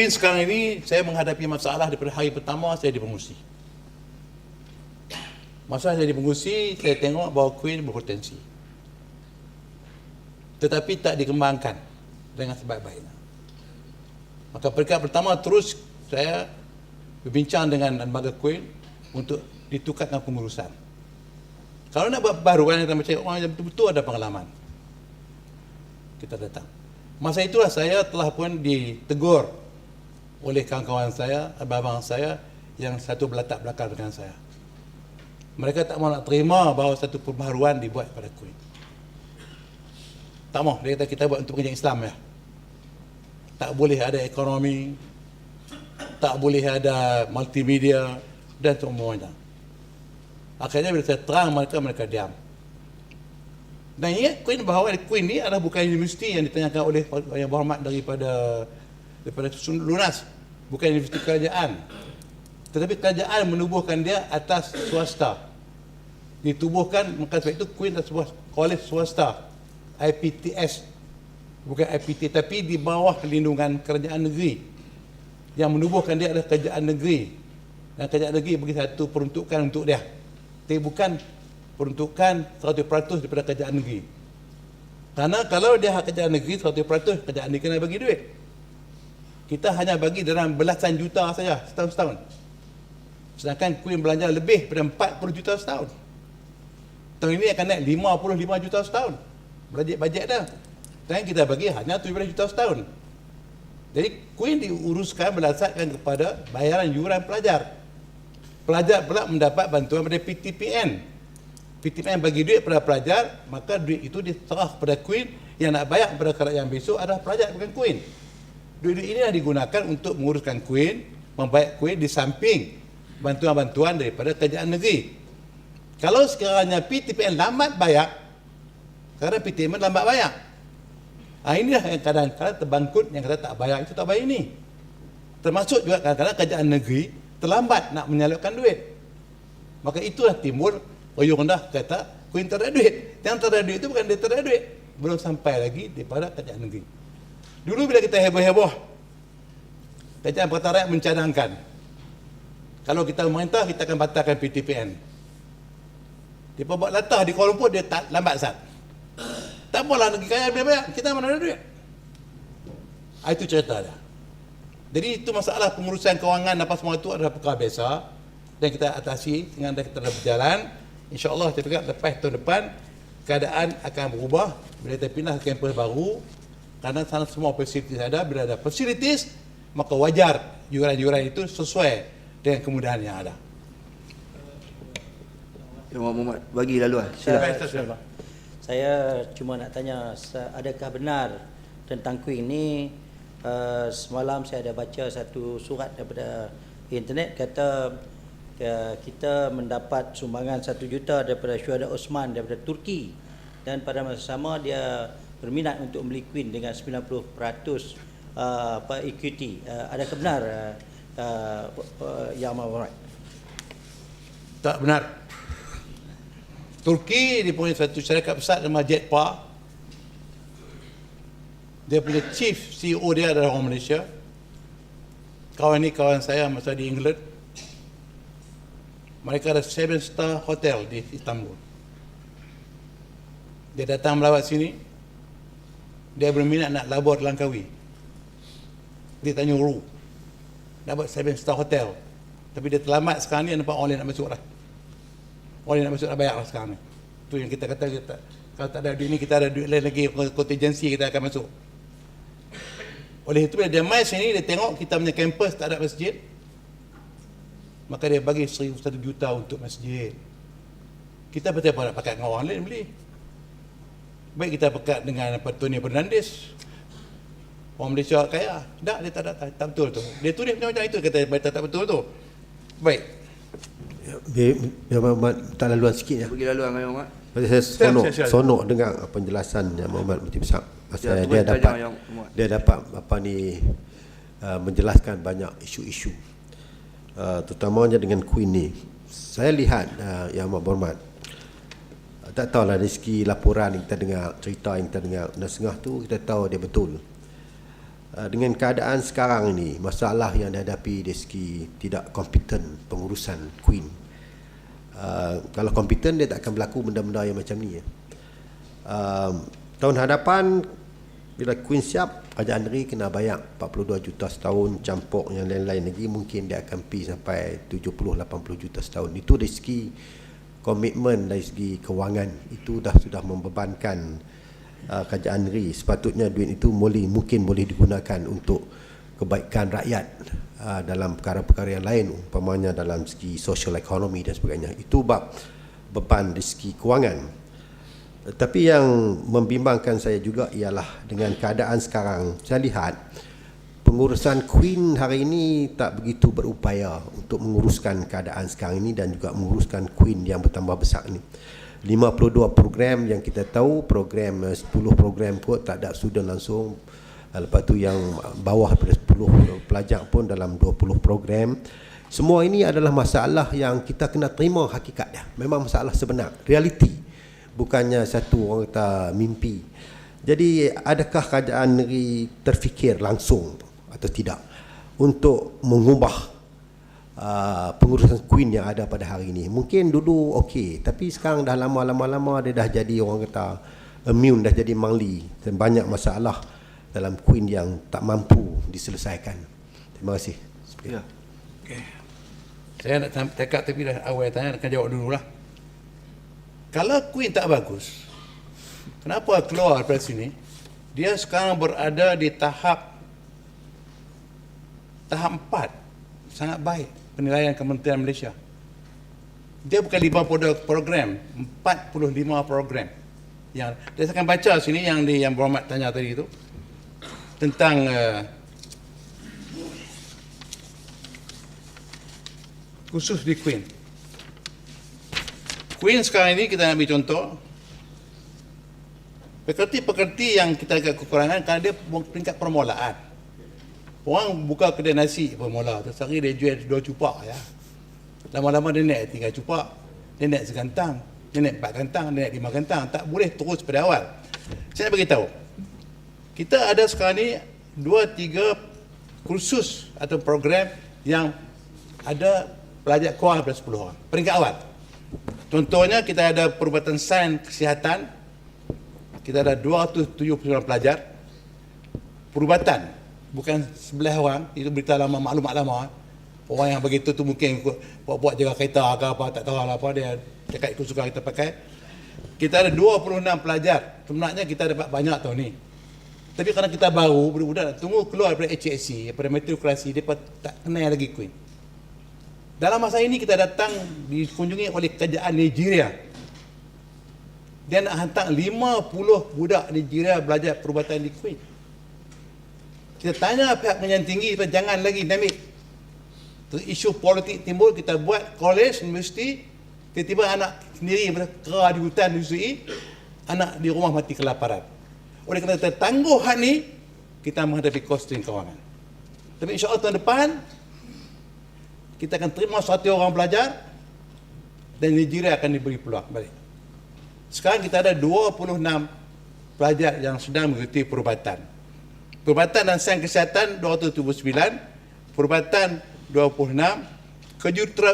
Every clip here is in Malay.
Queen sekarang ini saya menghadapi masalah daripada hari pertama saya di pengungsi. Masa saya di pengungsi, saya tengok bahawa Queen berpotensi. Tetapi tak dikembangkan dengan sebaik-baiknya. Maka peringkat pertama terus saya berbincang dengan lembaga Queen untuk ditukarkan pengurusan. Kalau nak buat perbaharuan, kita macam orang yang betul-betul ada pengalaman. Kita datang. Masa itulah saya telah pun ditegur oleh kawan-kawan saya, abang-abang saya yang satu berlatar belakang dengan saya. Mereka tak mahu nak terima bahawa satu perbaharuan dibuat pada Queen. Tak mahu, dia kata kita buat untuk pengajian Islam ya. Tak boleh ada ekonomi, tak boleh ada multimedia dan semuanya. Akhirnya bila saya terang mereka diam. Dan ingat Queen bahawa Queen ni adalah bukan universiti yang ditanyakan oleh yang berhormat daripada Lunas, bukan universiti kerajaan. Tetapi kerajaan menubuhkan dia atas swasta. Ditubuhkan, maka sebab itu Queen adalah sebuah kolej swasta, IPTS, bukan IPT, tapi di bawah perlindungan kerajaan negeri. Yang menubuhkan dia adalah kerajaan negeri, dan kerajaan negeri bagi satu peruntukan untuk dia, tapi bukan peruntukan 100% daripada kerajaan negeri. Karena kalau dia hak kerajaan negeri 100%, kerajaan negeri kena bagi duit. Kita hanya bagi dalam belasan juta saja setahun. Sedangkan Queen belanja lebih daripada 40 juta setahun. Tahun ini akan naik 55 juta setahun. Bajet dah. Dan kita bagi hanya 17 juta setahun. Jadi Queen diuruskan berdasarkan kepada bayaran yuran pelajar. Pelajar pula mendapat bantuan dari PTPN. PTPN bagi duit kepada pelajar, maka duit itu diserah kepada Queen. Yang nak bayar kepada kerajaan besok adalah pelajar, bukan Queen. Duit-duit ini digunakan untuk menguruskan Queen, membayar Queen di samping bantuan-bantuan daripada kerajaan negeri. Kalau sekiranya PTPN lambat bayar, kerana PTPN lambat bayar, inilah yang kadang-kadang terbangkut, yang kata tak bayar itu tak bayar ini. Termasuk juga kadang-kadang kerajaan negeri terlambat nak menyalurkan duit. Maka itulah timbul oyong dah kata Queen tak ada duit. Yang tak ada duit itu bukan dia tak ada duit, belum sampai lagi daripada kerajaan negeri. Dulu bila kita heboh-heboh, kerajaan Pakatan Rakyat mencadangkan kalau kita memerintah, kita akan batalkan PTPN. Dia buat latah di Kuala Lumpur, dia tak lambat sat. Tak apalah, negeri kaya biar bayar, kita mana ada duit. Itu cerita dia. Jadi itu masalah pengurusan kewangan apa semua itu adalah perkara biasa dan kita atasi dengan kita dah berjalan. InsyaAllah saya fikir lepas tahun depan keadaan akan berubah bila kita pindah ke kampus baru, karena sana semua fasilitis ada. Bila ada fasilitis, maka wajar yuran-yuran itu sesuai dengan kemudahan yang ada. Muhammad, bagi laluan. Silakan. Saya cuma nak tanya, adakah benar tentang Queen ini? Semalam saya ada baca satu surat daripada internet kata kita mendapat sumbangan 1 juta daripada Syuhada Osman daripada Turki, dan pada masa sama dia berminat untuk membeli Queen dengan 90% equity. Adakah benar Yang Muhammad? Tak benar. Turki dia punya satu syarikat besar nama Jetpa. Dia punya chief CEO dia adalah orang Malaysia. Kawan ni kawan saya masa di England. Mereka ada 7-star hotel di Istanbul. Dia datang melawat sini. Dia berminat nak labur Langkawi. Dia tanya Uru. Dapat 7-star hotel. Tapi dia terlambat sekarang ni, nampak orang lain nak masuk dah. Orang yang nak masuk nak bayar lah sekarang ni. Itu yang kita kata, kalau tak ada duit ni, kita ada duit lain lagi, kontingensi kita akan masuk. Oleh itu bila dia mai sini, dia tengok kita punya kampus tak ada masjid, maka dia bagi 1 juta untuk masjid. Kita betul apa nak pakat dengan orang lain beli. Baik kita pekat dengan Tony Fernandes, orang Malaysia kaya. Tak, dia tak betul tu. Dia tulis macam itu, kata tak betul tu. Baik. Biar Muhammad tak laluan sikit ya. Bagi laluan dengan Muhammad. Saya sonok dengar penjelasan yang Muhammad Mufti Besar. Pasal dia dapat menjelaskan banyak isu-isu. Terutamanya dengan Queen ni. Saya lihat Yang Muhammad, tak tahulah dari segi laporan yang kita dengar, cerita yang kita dengar, dan setengah tu kita tahu dia betul. dengan keadaan sekarang ini, masalah yang dihadapi dari segi tidak kompeten pengurusan Queen. Kalau kompeten, dia tak akan berlaku benda-benda yang macam ni. Tahun hadapan, bila Queen siap, kerajaan negeri kena bayar 42 juta setahun, campur yang lain-lain lagi, mungkin dia akan pergi sampai 70-80 juta setahun. Itu dari segi komitmen, dari segi kewangan, itu sudah membebankan kerajaan negeri. Sepatutnya duit itu mungkin boleh digunakan untuk kebaikan rakyat dalam perkara-perkara yang lain, umpamanya dalam segi social economy dan sebagainya. Itu bab beban dari segi kewangan. Tapi yang membimbangkan saya juga ialah dengan keadaan sekarang, saya lihat pengurusan Queen hari ini tak begitu berupaya untuk menguruskan keadaan sekarang ini dan juga menguruskan Queen yang bertambah besar ini. 52 program yang kita tahu, program 10 program pun tak ada student langsung. Lepas tu yang bawah daripada 10 pelajar pun dalam 20 program. Semua ini adalah masalah yang kita kena terima hakikat dia. Memang masalah sebenar, realiti. Bukannya satu orang kata mimpi. Jadi adakah kerajaan negeri terfikir langsung atau tidak untuk mengubah pengurusan Queen yang ada pada hari ini? Mungkin dulu okey, tapi sekarang dah lama-lama dia dah jadi orang kata immune, dah jadi mangli, dan banyak masalah dalam Queen yang tak mampu diselesaikan. Terima kasih. Ya. Okay. Saya nak cakap tapi dah awal tanya, nak jawab dululah. Kalau Queen tak bagus, kenapa keluar daripada sini? Dia sekarang berada di tahap 4, sangat baik penilaian Kementerian Malaysia. Dia bukan 50 program, 45 program. Yang saya akan baca sini yang Berhormat tanya tadi itu tentang khusus di Queen. Queen sekarang ini kita ambil contoh pekerti-pekerti yang kita agak kekurangan kerana dia peringkat permulaan. Orang buka kedai nasi bermula, sehari dia jual 2 cupak ya. Lama-lama dia naik 3 cupak, dia naik segantang, dia naik 4 gantang, dia naik 5 gantang. Tak boleh terus pada awal. Saya nak beritahu, kita ada sekarang ni 2-3 kursus atau program yang ada pelajar kurang daripada 10 orang. Peringkat awal. Contohnya kita ada perubatan sains kesihatan, kita ada 279 pelajar. Perubatan bukan 11 orang, itu berita lama, maklumat lama. Orang yang begitu tu mungkin buat jaga kereta ke apa, tak tahu lah apa, dia cakap ikut suka kita pakai. Kita ada 26 pelajar. Sebenarnya kita dapat banyak tahun ni. Tapi kerana kita baru, budak-budak nak tunggu keluar daripada HSC, daripada matrikulasi, dia tak kenal lagi Queen. Dalam masa ini kita datang dikunjungi oleh kerajaan Nigeria. Dia nak hantar 50 budak Nigeria belajar perubatan di Queen. Kita tanya pihak pengajian tinggi, jangan lagi ambil. Isu politik timbul, kita buat college, universiti, tiba-tiba anak sendiri berkera di hutan UCI, anak di rumah mati kelaparan. Oleh kerana kita tangguh hal ni, kita menghadapi kosting kewangan. Tapi insya-Allah tahun depan kita akan terima 100 orang belajar dan Nigeria akan diberi peluang balik. Sekarang kita ada 26 pelajar yang sedang mengikuti perubatan. Perubatan dan sains kesihatan 279, perubatan 26,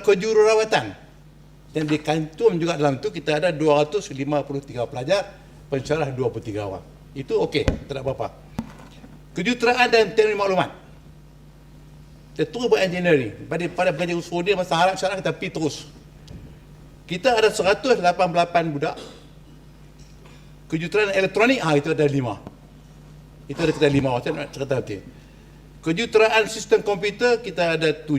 kejururawatan. Dan dikantum juga dalam itu kita ada 253 pelajar, pensyarah 23 orang. Itu okey, tak ada apa-apa. Kejuruteraan dan teknologi maklumat. Kita terus buat engineering. Pada pengajian usul dia masa harap syarah kita pergi terus. Kita ada 188 budak. Kejuruteraan elektronik, itu ada 5. Itu ada kita 5, saya nak cerita nanti. Kejuruteraan sistem komputer kita ada 7.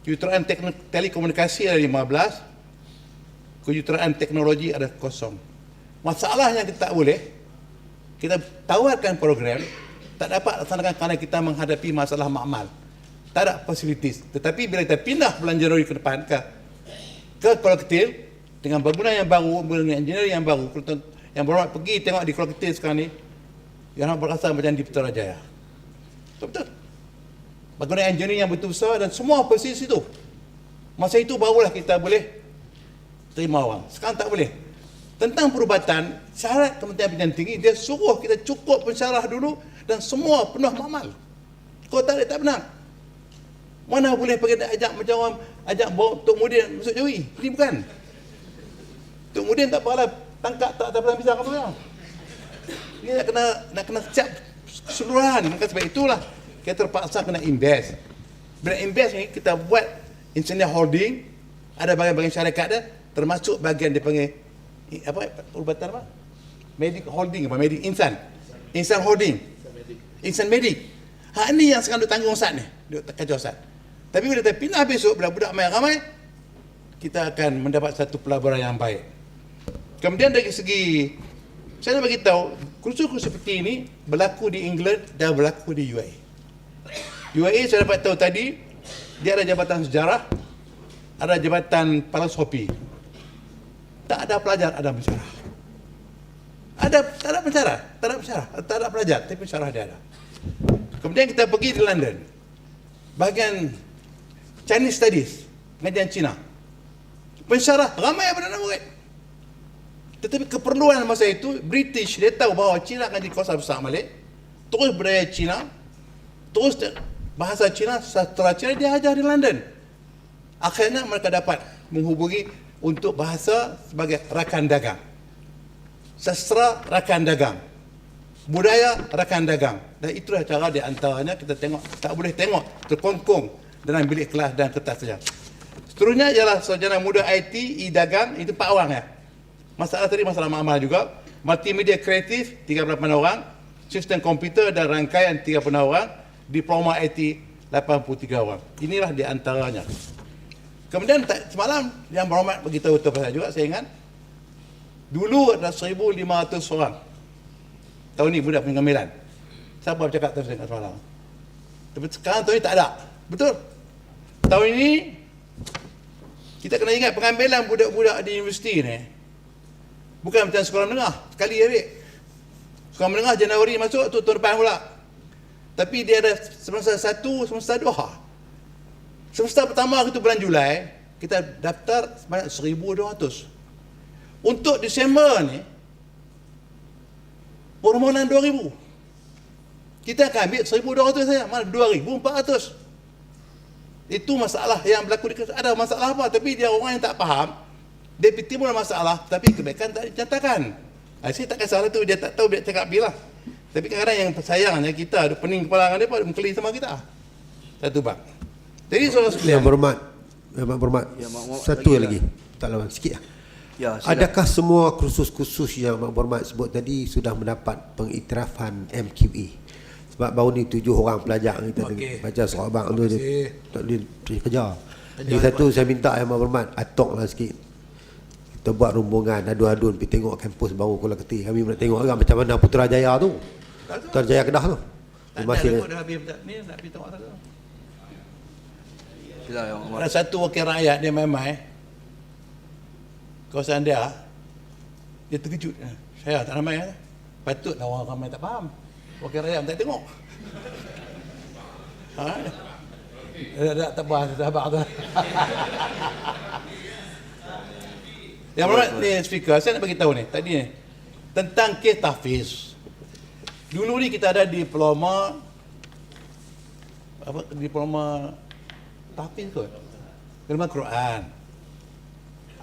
Kejuruteraan telekomunikasi ada 15. Kejuruteraan teknologi ada 0. Masalah yang kita tak boleh, kita tawarkan program, tak dapat laksanakan kerana kita menghadapi masalah makmal. Tak ada facilities. Tetapi bila kita pindah bulan Januari ke depan ke kolektif, dengan bangunan yang baru, dengan engineer yang baru, yang berhormat pergi tengok di kolektif sekarang ni, yang nak berasa macam di Putrajaya. Betul-betul. Bangunan engineering yang betul besar dan semua fasiliti itu. Masa itu barulah kita boleh terima orang. Sekarang tak boleh. tentang perubatan, syarat Kementerian Pendidikan Tinggi, dia suruh kita cukup pensyarah dulu dan semua penuh makmal. Kalau tak ada, tak benar. Mana boleh pergi ajak macam orang, ajak bawa Tok Mudin masuk Jawi. Ini bukan. Tok Mudin tak apalah, tangkap tak ada pelan pisang apa ya. Ini nak kena siap keseluruhan. Maka sebab itulah kita terpaksa kena invest. Bila invest ni, kita buat engineer holding, ada bagian-bagian syarikat dia, termasuk bagian dia panggil apa perubatan apa? Medic holding apa? Medic insan. Insan holding. Insan medik. Hak ni yang sekarang duk tanggung Ustaz ni. Duk kacau Ustaz. Tapi bila kita pindah besok, bila budak main ramai, kita akan mendapat satu pelaburan yang baik. Kemudian dari segi, saya nak bagi tahu, kursus-kursus seperti ini berlaku di England dan berlaku di UAE. UAE saya dapat tahu tadi, dia ada jabatan sejarah, ada jabatan filosofi. Tak ada pelajar, ada pensyarah. Tak ada pensyarah, tak ada pelajar, tapi pensyarah dia ada. Kemudian kita pergi di London, bahagian Chinese Studies, pengajian Cina. Pensyarah ramai Perdana Murid. Tetapi keperluan masa itu, British dia tahu bahawa Cina akan jadi kuasa besar balik. Terus budaya Cina, terus bahasa Cina, sastra Cina dia ajar di London. Akhirnya mereka dapat menghubungi untuk bahasa sebagai rakan dagang. Sastra rakan dagang. Budaya rakan dagang. Dan itulah cara di antaranya kita tengok, tak boleh tengok terkongkong dalam bilik kelas dan kertas saja. Seterusnya ialah sarjana muda IT, e-dagang, itu 4 orang ya. Masalah tadi masalah amal juga. Multimedia kreatif 38 orang, sistem komputer dan rangkaian 30 orang, diploma IT 83 orang. Inilah di antaranya. Kemudian semalam yang berhormat beritahu betul pasal juga, saya ingat dulu ada 1,500 orang. Tahun ni budak pengambilan. Siapa bercakap terus dengan semalam? Tapi sekarang tahun ni tak ada. Betul? Tahun ini kita kena ingat pengambilan budak-budak di universiti ni bukan macam sekolah menengah, sekali ambil. Sekolah menengah Januari masuk tu tahun depan pula. Tapi dia ada semester 1, semester 2. Semester pertama itu bulan Julai, kita daftar sebanyak 1,200. Untuk Disember ni permohonan 2,000. Kita akan ambil 1,200 saja, mana 2,400. Itu masalah yang berlaku di kelas. Ada masalah apa? Tapi dia orang yang tak faham, dia timbul masalah, tapi kebaikan tak dinyatakan. Saya tak kisahlah tu, dia tak tahu, dia cakap bila. Tapi kadang-kadang yang sayangnya kita ada pening kepala dengan dia, mengkeli sama kita. Satu bab. Jadi soalan sekalian. Yang berhormat, Ya, Mak satu bagilah. lagi, tak lawan sikit lah. Ya, sila. Adakah semua kursus-kursus yang Mak Berhormat sebut tadi sudah mendapat pengiktirafan MQA? Sebab baru ni 7 orang pelajar kita baca surat abang tu dia tak boleh pergi kerja. Jadi satu saya minta yang Mak Berhormat atok lah sikit. Kita buat rombongan adu-adun pergi tengok kampus baru Kuala Keti. Kami nak tengok juga macam mana Putrajaya tu. Putrajaya Kedah tu. Tak Masih ada dah habis ni nak pergi tengok satu. Sila yang Mak. Ada satu wakil rakyat dia main-main kawasan dia terkejut. Saya tak ramai ya. Patutlah orang ramai tak faham. Wakil rakyat tak tengok. Tak bahas sahabat tu. Yang berhormat ni speaker, saya nak bagi tahu ni tadi ni tentang kes tahfiz. Dulu ni kita ada diploma tahfiz kot. Terjemah Quran.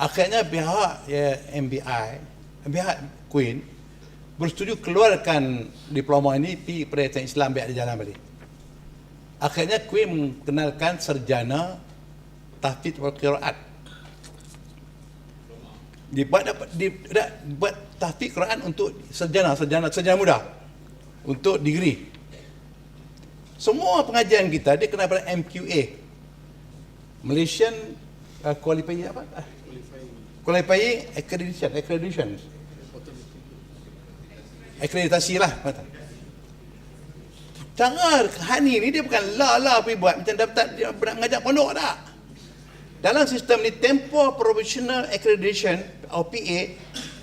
Akhirnya pihak pihak Queen bersetuju keluarkan diploma ini di Perintah Islam biar ada jalan balik. Akhirnya Queen mengenalkan sarjana tahfiz wal qiraat. Dibuat tahfiz Quran untuk sarjana muda untuk degree. Semua pengajian kita dia kena pada MQA, Malaysian Qualifying apa? Qualifying Accreditation. Akreditasi lah. Cara Hani ni dia bukan la pergi buat macam daftar dia nak ngajak pondok tak. Dalam sistem ni Tempoh Professional Accreditation atau PA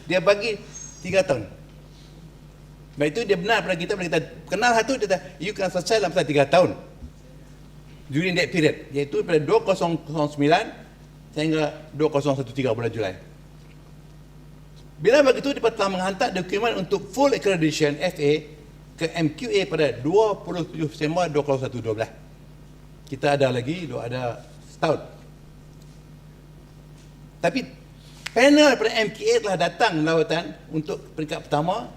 dia bagi 3 tahun. Sebab itu dia benar pada kita kenal satu dia kata you can selesai dalam 3 tahun. During that period iaitu pada 2009 sehingga 2013 bulan Julai. Bila begitu, dia telah menghantar dokumen untuk full accreditation FA ke MQA pada 27 Disember 2012. Kita ada lagi, ada setahun. Tapi panel daripada MQA telah datang lawatan untuk peringkat pertama,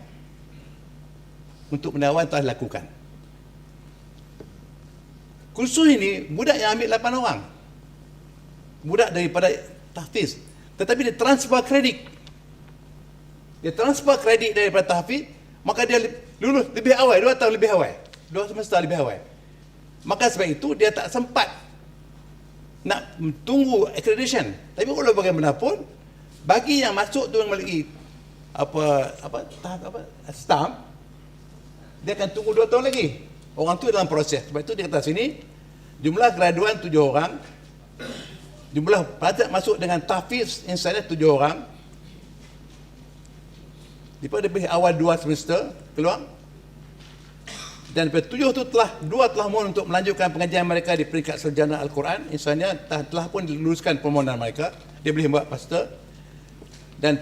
untuk pendakwaan telah dilakukan. Kursus ini, budak yang ambil 8 orang. Budak daripada tahfiz. Tetapi dia transfer kredit. Dia transfer kredit daripada tahfiz, maka dia lulus lebih awal, 2 tahun lebih awal. 2 semester lebih awal. Maka sebab itu, dia tak sempat nak tunggu accreditation. Tapi kalau bagaimanapun, bagi yang masuk tu melalui stamp, dia akan tunggu 2 tahun lagi. Orang tu dalam proses. Sebab itu dia kata sini, jumlah graduan 7 orang, jumlah pelajar masuk dengan tahfiz insanya 7 orang. Daripada lebih awal 2 semester keluar. Dan daripada 7 tu telah mohon untuk melanjutkan pengajian mereka di peringkat sarjana Al-Quran. Insanya telah pun diluluskan permohonan mereka. Dia boleh buat master. Dan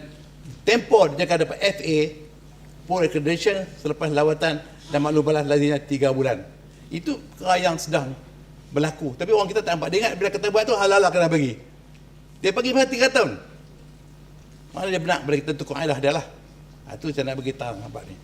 tempoh dia akan dapat FA full accreditation selepas lawatan dan maklum balas lazimnya 3 bulan. Itu perkara yang sedang berlaku. Tapi orang kita tak nampak. Dia ingat bila kata buat tu halal kena bagi. Dia bagi pada 3 tahun. Mana dia benar bila kita tukar ailah dia lah. Itu saya nak bagi tahu nampak ni.